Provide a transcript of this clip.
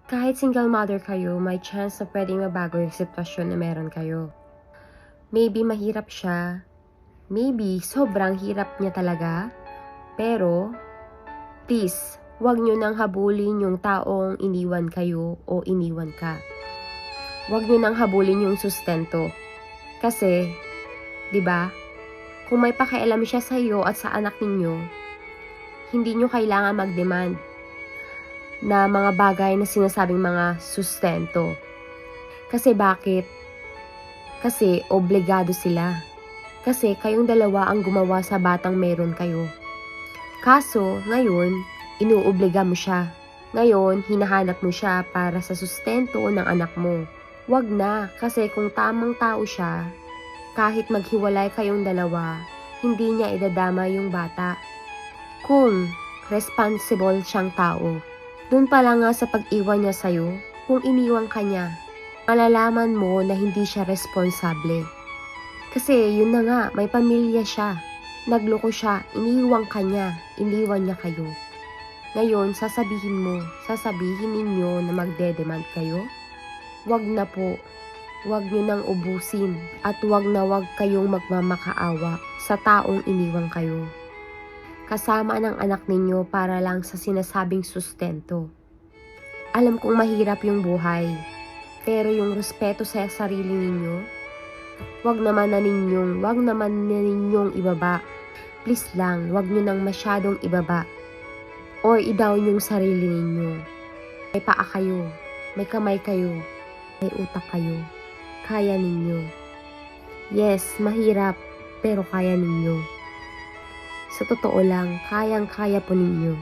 Kahit single mother kayo, may chance na pwedeng mabago yung sitwasyon na meron kayo. Maybe mahirap siya, maybe sobrang hirap niya talaga, pero please, huwag nyo nang habulin yung taong iniwan kayo o iniwan ka. Huwag nyo nang habulin yung sustento. Kasi, di ba, kung may pakialam siya sa iyo at sa anak ninyo, hindi nyo kailangan mag-demand na mga bagay na sinasabing mga sustento. Kasi bakit? Kasi obligado sila. Kasi kayong dalawa ang gumawa sa batang meron kayo. Kaso, ngayon, inuobliga mo siya. Ngayon, hinahanap mo siya para sa sustento ng anak mo. Wag na, kasi kung tamang tao siya, kahit maghiwalay kayong dalawa, hindi niya idadama yung bata. Kung responsible siyang tao, doon pa lang nga sa pag-iwan niya sa'yo, kung iniwan ka niya, malalaman mo na hindi siya responsable. Kasi yun na nga, may pamilya siya. Nagloko siya, iniwan ka niya, iniwan niya kayo. Ngayon, sasabihin ninyo na magde-demand kayo? Wag na po. Wag nyo nang ubusin at wag na wag kayong magmamakaawa sa taong iniwan kayo. Kasama ng anak ninyo para lang sa sinasabing sustento. Alam kong mahirap yung buhay, pero yung respeto sa sarili ninyo, wag naman na ninyong ibaba. Please lang, wag nyo nang masyadong ibaba or i-down yung sarili ninyo. May paa kayo, may kamay kayo, may utak kayo. Kaya ninyo. Yes, mahirap, pero kaya ninyo. Sa totoo lang, kayang-kaya po ninyo.